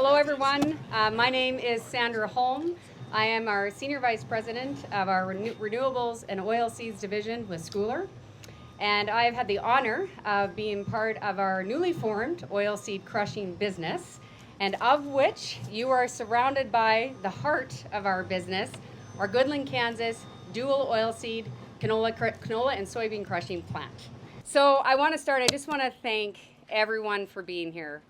Hello everyone, my name is Sandra Holm. I am our Senior Vice President of our Renewables and Oilseeds Division with Scoular. And I have had the honor of being part of our newly formed oilseed crushing business, and of which you are surrounded by the heart of our business, our Goodland, Kansas dual oilseed canola and soybean crushing plant. So I just want to thank everyone for being here,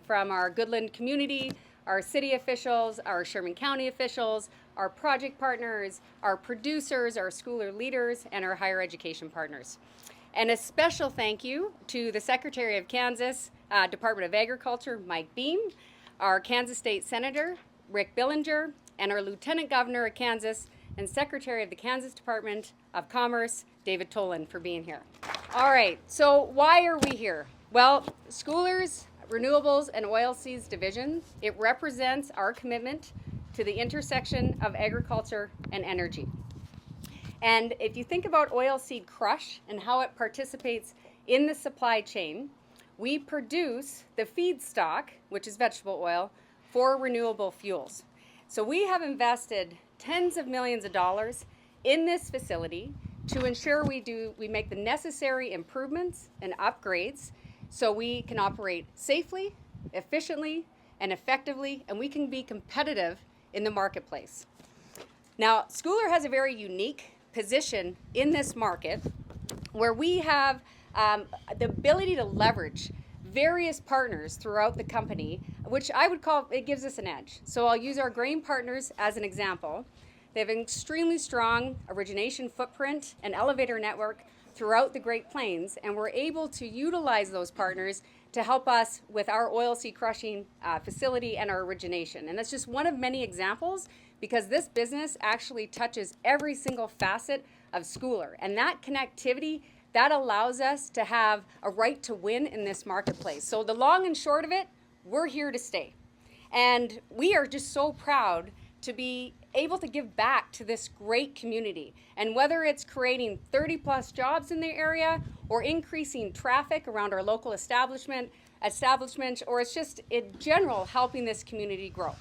from our Goodland community, our city officials, our Sherman County officials, our project partners, our producers, our Scoular leaders, and our higher education partners. And a special thank you to the Secretary of Kansas Department of Agriculture, Mike Beam, our Kansas State Senator, Rick Billinger, and our Lieutenant Governor of Kansas and Secretary of the Kansas Department of Commerce, David Tolan, for being here. All right, so why are we here? Well, Scoular's Renewables and Oilseeds Division, it represents our commitment to the intersection of agriculture and energy. And if you think about oilseed crush and how it participates in the supply chain, we produce the feedstock, which is vegetable oil, for renewable fuels. So we have invested tens of millions of dollars in this facility to ensure we make the necessary improvements and upgrades so we can operate safely, efficiently, and effectively, and we can be competitive in the marketplace. Now, Scoular has a very unique position in this market where we have the ability to leverage various partners throughout the company, which I would call, it gives us an edge. So I'll use our grain partners as an example. They have an extremely strong origination footprint and elevator network throughout the Great Plains, and we're able to utilize those partners to help us with our oilseed crushing facility and our origination. And that's just one of many examples, because this business actually touches every single facet of Scoular. And that connectivity, that allows us to have a right to win in this marketplace. So the long and short of it, we're here to stay. And we are just so proud to be able to give back to this great community. And whether it's creating 30 plus jobs in the area or increasing traffic around our local establishment, or it's just in general helping this community grow.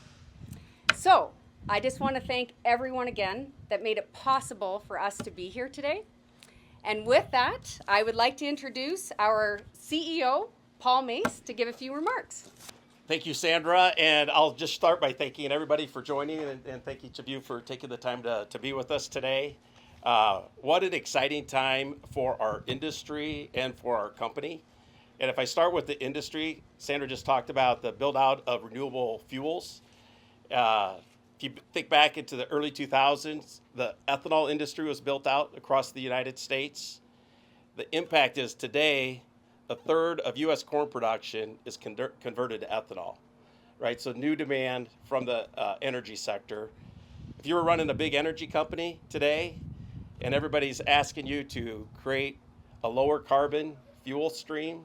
So I just want to thank everyone again that made it possible for us to be here today. And with that, I would like to introduce our CEO, Paul Mace, to give a few remarks. Thank you, Sandra, and I'll just start by thanking everybody for joining and thank each of you for taking the time to be with us today. What an exciting time for our industry and for our company. And if I start with the industry, Sandra just talked about the build out of renewable fuels. If you think back into the early 2000s, the ethanol industry was built out across the United States. The impact is today, a third of U.S. corn production is converted to ethanol, right? So new demand from the energy sector. If you were running a big energy company today and everybody's asking you to create a lower carbon fuel stream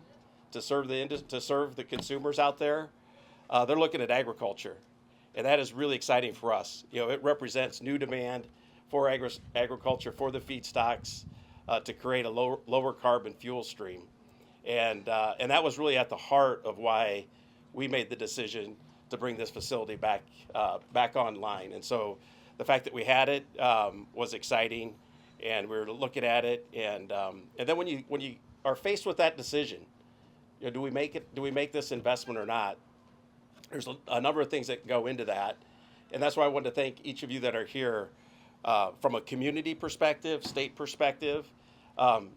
to serve the consumers out there, they're looking at agriculture. And that is really exciting for us. You know, it represents new demand for agriculture, for the feedstocks, to create a lower carbon fuel stream. And that was really at the heart of why we made the decision to bring this facility back online. And so the fact that we had it was exciting, and we were looking at it. And then when you are faced with that decision, you know, do we make this investment or not? There's a number of things that go into that, and that's why I wanted to thank each of you that are here from a community perspective, state perspective.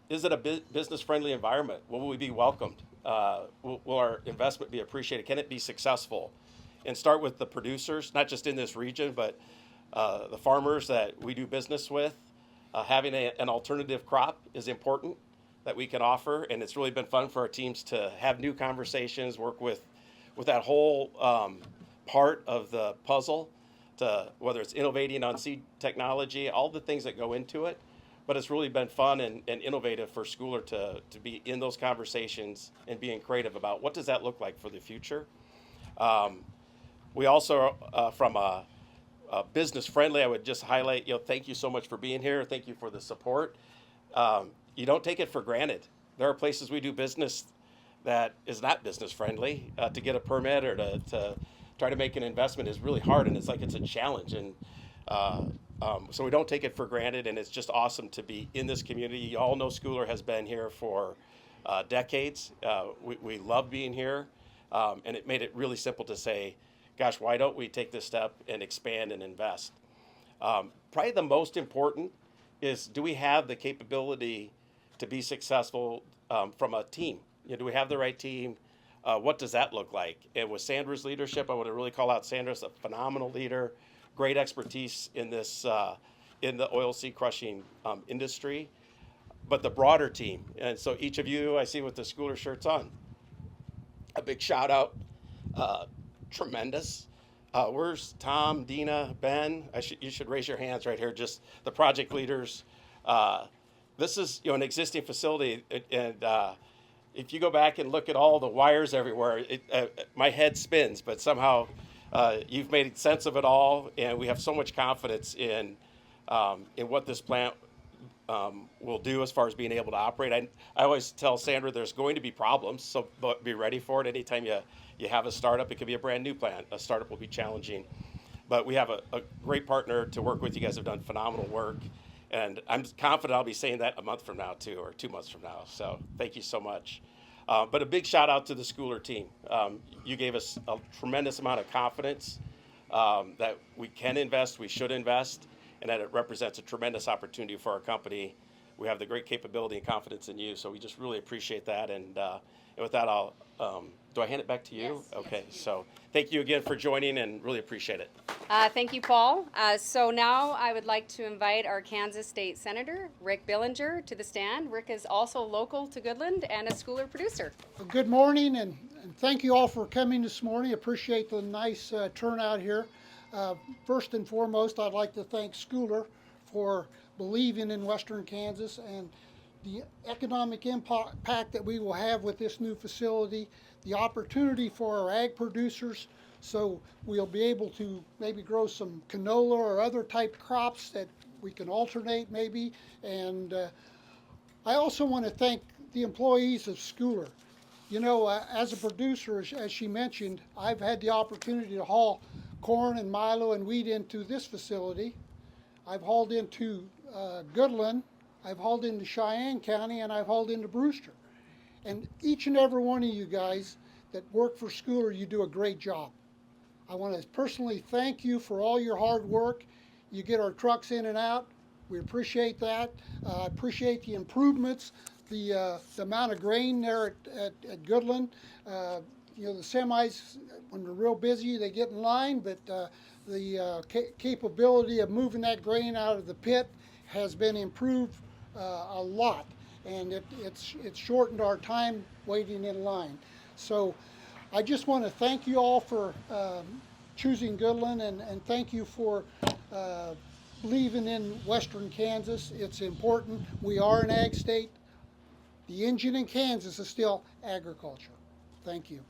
Is it a business-friendly environment? Will we be welcomed? Will our investment be appreciated? Can it be successful? And start with the producers, not just in this region, but the farmers that we do business with. Having an alternative crop is important that we can offer, and it's really been fun for our teams to have new conversations, work with that whole part of the puzzle, to whether it's innovating on seed technology, all the things that go into it. But it's really been fun and innovative for Scoular to be in those conversations and being creative about what does that look like for the future. We also, from a business friendly, I would just highlight, thank you so much for being here. Thank you for the support. You don't take it for granted. There are places we do business that is not business friendly to get a permit or to try to make an investment is really hard, and it's like it's a challenge. And so we don't take it for granted, and it's just awesome to be in this community. You all know Scoular has been here for decades. We love being here, and it made it really simple to say, gosh, why don't we take this step and expand and invest? Probably the most important is, do we have the capability to be successful from a team? Do we have the right team? What does that look like? And with Sandra's leadership, I want to really call out Sandra's a phenomenal leader, great expertise in this in the oilseed crushing industry, but the broader team. And so each of you I see with the Scoular shirts on, a big shout out, tremendous. Where's Tom, Dina, Ben? You should raise your hands right here. Just the project leaders. This is an existing facility, and if you go back and look at all the wires everywhere, my head spins. But somehow you've made sense of it all, and we have so much confidence in what this plant will do as far as being able to operate. I always tell Sandra there's going to be problems, so be ready for it. Anytime you have a startup, it could be a brand new plant. A startup will be challenging, but we have a great partner to work with. You guys have done phenomenal work, and I'm confident I'll be saying that a month from now too, or 2 months from now. So thank you so much. But a big shout out to the Scoular team. You gave us a tremendous amount of confidence that we can invest, we should invest, and that it represents a tremendous opportunity for our company. We have the great capability and confidence in you, so we just really appreciate that. And with that, I'll do I hand it back to you? Yes. Okay, so thank you again for joining, and really appreciate it. Thank you, Paul. So now I would like to invite our Kansas State Senator, Rick Billinger, to the stand. Rick is also local to Goodland and a Scoular producer. Well, good morning, and thank you all for coming this morning. Appreciate the nice turnout here. First and foremost, I'd like to thank Scoular for believing in Western Kansas and the economic impact that we will have with this new facility, the opportunity for our ag producers, so we'll be able to maybe grow some canola or other type crops that we can alternate maybe. And I also want to thank the employees of Scoular. As a producer, as she mentioned, I've had the opportunity to haul corn and milo and wheat into this facility. I've hauled into Goodland, I've hauled into Cheyenne County, and I've hauled into Brewster. And each and every one of you guys that work for Scoular, you do a great job. I want to personally thank you for all your hard work. You get our trucks in and out. We appreciate that. I appreciate the improvements, the amount of grain there at Goodland. The semis, when they're real busy, they get in line, but the capability of moving that grain out of the pit has been improved a lot, and it's shortened our time waiting in line. So I just want to thank you all for choosing Goodland, and thank you for believing in Western Kansas. It's important. We are an ag state. The engine in Kansas is still agriculture. Thank you.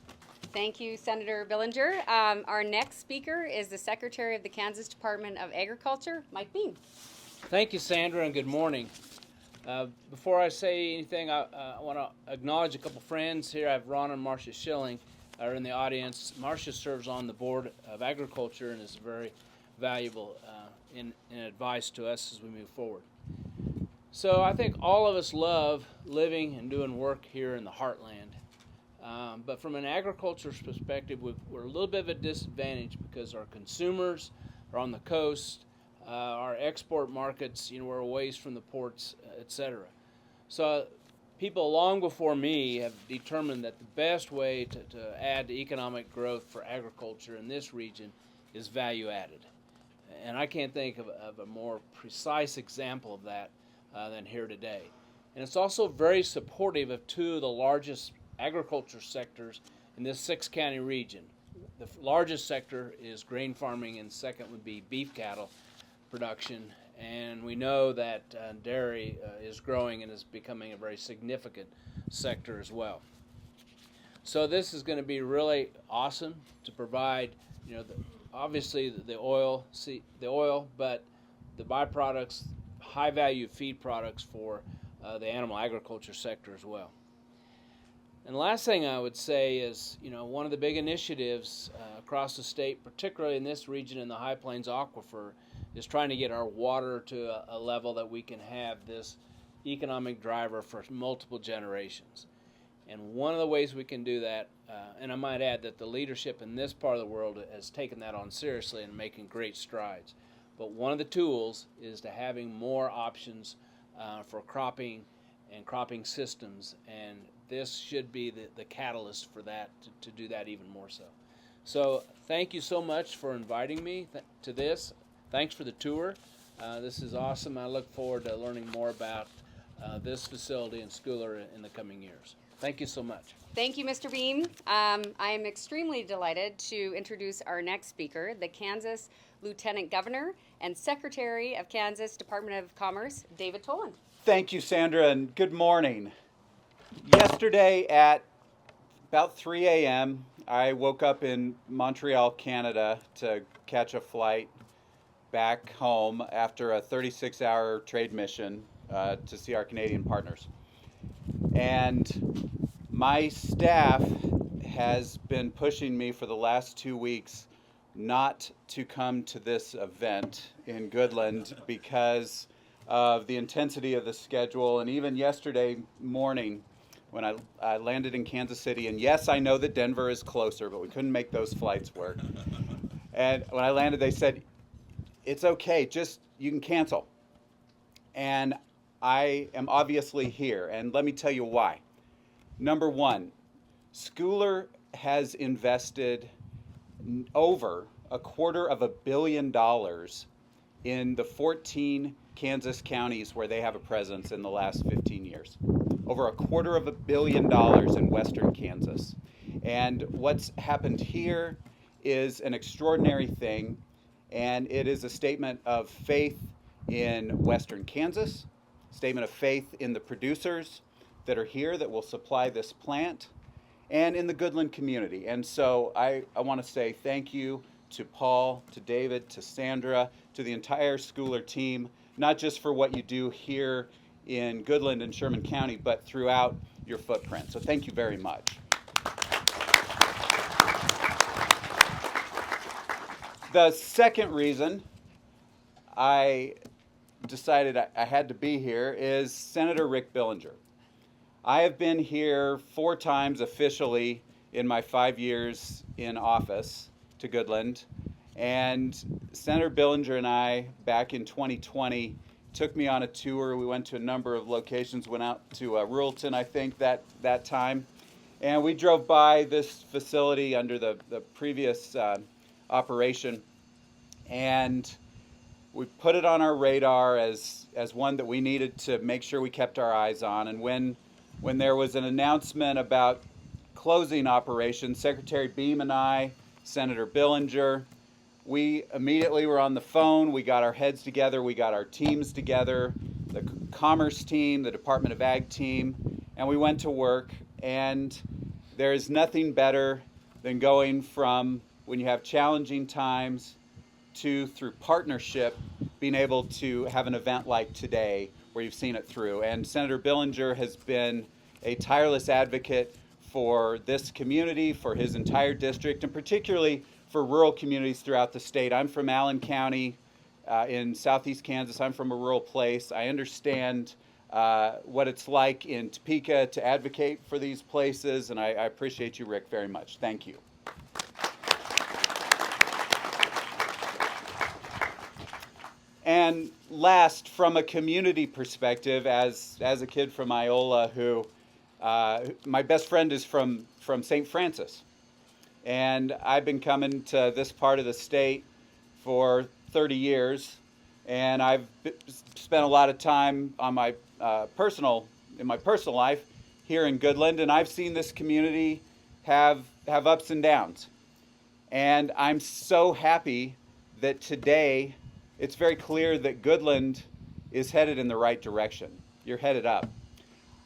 Thank you, Senator Billinger. Our next speaker is the Secretary of the Kansas Department of Agriculture, Mike Bean. Thank you, Sandra, and good morning. Before I say anything, I want to acknowledge a couple friends here. I have Ron and Marcia Schilling are in the audience. Marcia serves on the Board of Agriculture and is very valuable in advice to us as we move forward. So I think all of us love living and doing work here in the heartland. But from an agriculture perspective, we're a little bit of a disadvantage because our consumers are on the coast, our export markets, we're a ways from the ports, etc. So people long before me have determined that the best way to add to economic growth for agriculture in this region is value added. And I can't think of a more precise example of that than here today. And it's also very supportive of two of the largest agriculture sectors in this 6-county region. The largest sector is grain farming, and second would be beef cattle production. And we know that dairy is growing and is becoming a very significant sector as well. So this is going to be really awesome to provide, obviously the oil, but the byproducts, high-value feed products for the animal agriculture sector as well. And the last thing I would say is, one of the big initiatives across the state, particularly in this region in the High Plains Aquifer, is trying to get our water to a level that we can have this economic driver for multiple generations. And one of the ways we can do that, and I might add that the leadership in this part of the world has taken that on seriously and making great strides. But one of the tools is to having more options for cropping and cropping systems, and this should be the catalyst for that, to do that even more so. So thank you so much for inviting me to this. Thanks for the tour. This is awesome. I look forward to learning more about this facility and Scoular in the coming years. Thank you so much. Thank you, Mr. Beam. I am extremely delighted to introduce our next speaker, the Kansas Lieutenant Governor and Secretary of Kansas Department of Commerce, David Toland. Thank you, Sandra, and good morning. Yesterday at about 3 a.m., I woke up in Montreal, Canada, to catch a flight back home after a 36-hour trade mission to see our Canadian partners. And my staff has been pushing me for the last 2 weeks not to come to this event in Goodland because of the intensity of the schedule. And even yesterday morning when I landed in Kansas City, and yes, I know that Denver is closer, but we couldn't make those flights work. And when I landed, they said, it's okay, just you can cancel. And I am obviously here, and let me tell you why. Number one, Scoular has invested over $250 million in the 14 Kansas counties where they have a presence in the last 15 years. Over $250 million in western Kansas. And what's happened here is an extraordinary thing, and it is a statement of faith in western Kansas, statement of faith in the producers that are here that will supply this plant, and in the Goodland community. And so I want to say thank you to Paul, to David, to Sandra, to the entire Scoular team, not just for what you do here in Goodland and Sherman County, but throughout your footprint. So thank you very much. The second reason I decided I had to be here is Senator Rick Billinger. I have been here 4 times officially in my 5 years in office to Goodland, and Senator Billinger and I, back in 2020, took me on a tour. We went to a number of locations, went out to Ruralton, I think, that time, and we drove by this facility under the previous operation, and we put it on our radar as one that we needed to make sure we kept our eyes on. And when there was an announcement about closing operations, Secretary Beam and I, Senator Billinger, we immediately were on the phone. We got our heads together. We got our teams together, the Commerce team, the Department of Ag team, and we went to work. And there is nothing better than going from when you have challenging times to, through partnership, being able to have an event like today where you've seen it through. And Senator Billinger has been a tireless advocate for this community, for his entire district, and particularly for rural communities throughout the state. I'm from Allen County in southeast Kansas. I'm from a rural place. I understand what it's like in Topeka to advocate for these places, and I appreciate you, Rick, very much. Thank you. And last, from a community perspective, as a kid from Iola, who my best friend is from St. Francis, and I've been coming to this part of the state for 30 years, and I've spent a lot of time on my personal life here in Goodland, and I've seen this community have ups and downs, and I'm so happy that today it's very clear that Goodland is headed in the right direction. You're headed up.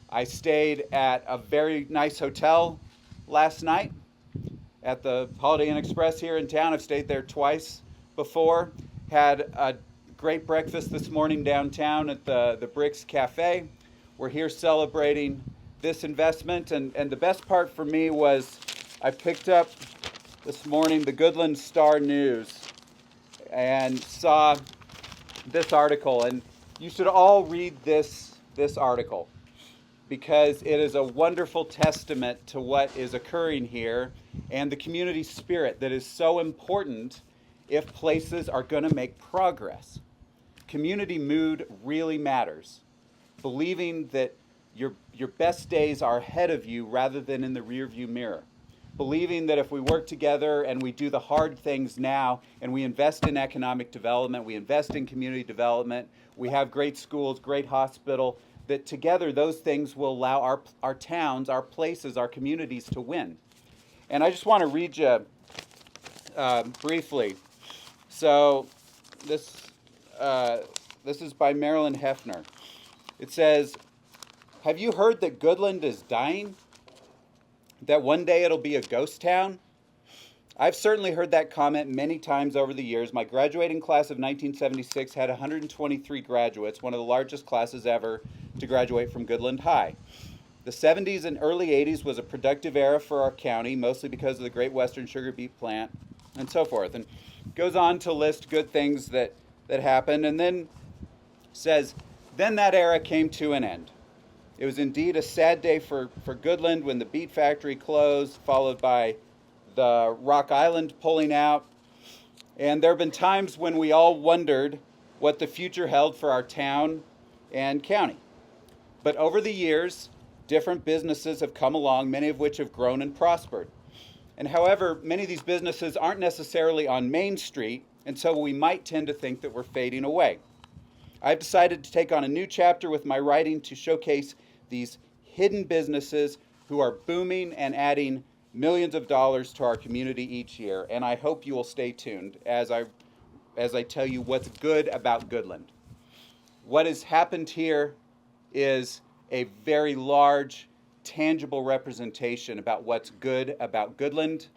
I stayed at a very nice hotel last night at the Holiday Inn Express here in town. I've stayed there twice before. Had a great breakfast this morning downtown at the Bricks Cafe. We're here celebrating this investment, and the best part for me was I picked up this morning the Goodland Star News and saw this article, and you should all read this article because it is a wonderful testament to what is occurring here and the community spirit that is so important if places are going to make progress. Community mood really matters. Believing that your best days are ahead of you rather than in the rearview mirror. Believing that if we work together and we do the hard things now and we invest in economic development, we invest in community development, we have great schools, great hospital, that together those things will allow our towns, our places, our communities to win. And I just want to read you briefly. So this is by Marilyn Hefner. It says, "Have you heard that Goodland is dying? That one day it'll be a ghost town? I've certainly heard that comment many times over the years. My graduating class of 1976 had 123 graduates, one of the largest classes ever to graduate from Goodland High. The 70s and early 80s was a productive era for our county, mostly because of the Great Western Sugar Beet Plant and so forth." And goes on to list good things that happened, and then says, "Then that era came to an end. It was indeed a sad day for Goodland when the beet factory closed, followed by the Rock Island pulling out. And there have been times when we all wondered what the future held for our town and county. But over the years, different businesses have come along, many of which have grown and prospered. And however, many of these businesses aren't necessarily on Main Street, and so we might tend to think that we're fading away. I've decided to take on a new chapter with my writing to showcase these hidden businesses who are booming and adding millions of dollars to our community each year. And I hope you will stay tuned as I tell you what's good about Goodland. What has happened here is a very large, tangible representation about what's good about Goodland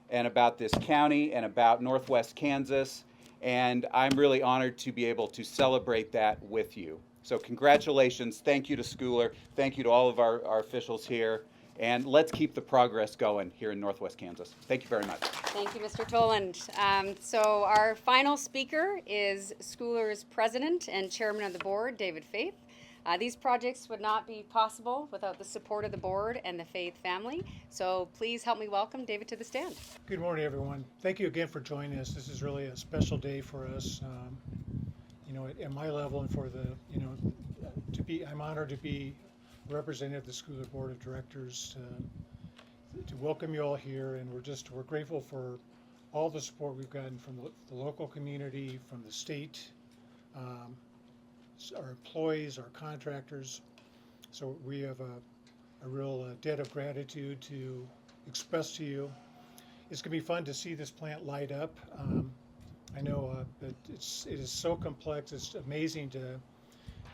and about this county and about Northwest Kansas. And I'm really honored to be able to celebrate that with you. So congratulations. Thank you to Scoular. Thank you to all of our officials here. And let's keep the progress going here in Northwest Kansas. Thank you very much. Thank you, Mr. Toland. So our final speaker is Schoular's president and chairman of the board, David Faith. These projects would not be possible without the support of the board and the Faith family. So please help me welcome David to the stand. Good morning, everyone. Thank you again for joining us. This is really a special day for us. At my level and for the, I'm honored to be representative of the Scoular Board of Directors to welcome you all here, and we're grateful for all the support we've gotten from the local community, from the state, our employees, our contractors. So we have a real debt of gratitude to express to you. It's going to be fun to see this plant light up. I know that it is so complex. It's amazing to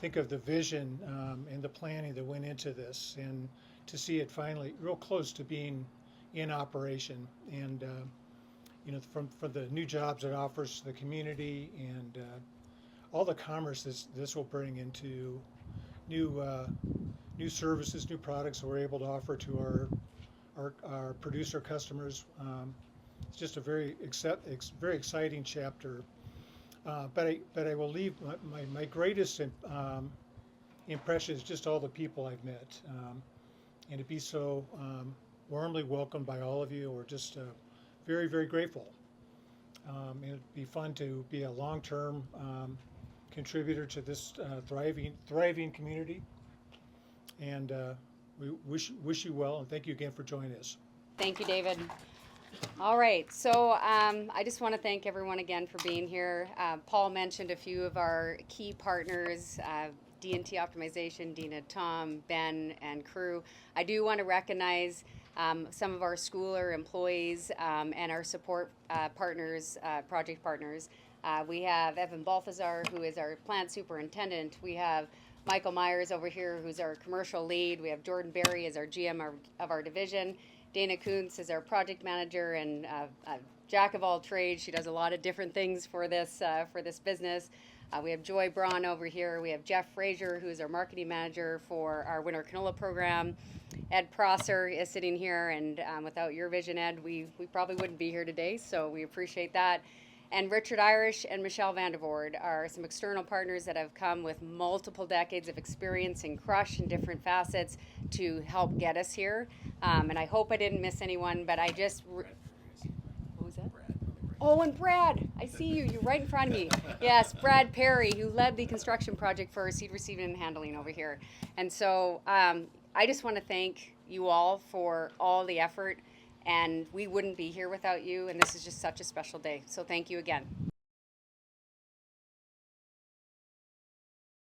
think of the vision and the planning that went into this, and to see it finally real close to being in operation. And from the new jobs it offers to the community, and all the commerce this will bring into new services, new products that we're able to offer to our producer customers. It's just a very exciting chapter. But I will leave my greatest impression is just all the people I've met, and to be so warmly welcomed by all of you. We're just very, very grateful. It'd be fun to be a long-term contributor to this thriving community. And we wish you well, and thank you again for joining us. Thank you, David. All right, so I just want to thank everyone again for being here. Paul mentioned a few of our key partners, D&T Optimization, Dina, Tom, Ben, and crew. I do want to recognize some of our Scoular employees and our support partners, project partners. We have Evan Balthazar, who is our plant superintendent. We have Michael Myers over here, who's our commercial lead. We have Jordan Berry as our GM of our division. Dana Kuntz is our project manager, and jack of all trades. She does a lot of different things for this business. We have Joy Braun over here. We have Jeff Frazier, who's our marketing manager for our winter canola program. Ed Prosser is sitting here, and without your vision, Ed, we probably wouldn't be here today, so we appreciate that. And Richard Irish and Michelle Vandervoort are some external partners that have come with multiple decades of experience in crush and different facets to help get us here. And I hope I didn't miss anyone, but I just... What was that? Oh, and Brad, I see you. You're right in front of me. Yes, Brad Perry, who led the construction project for seed receiving and handling over here. And so I just want to thank you all for all the effort, and we wouldn't be here without you, and this is just such a special day. So thank you again.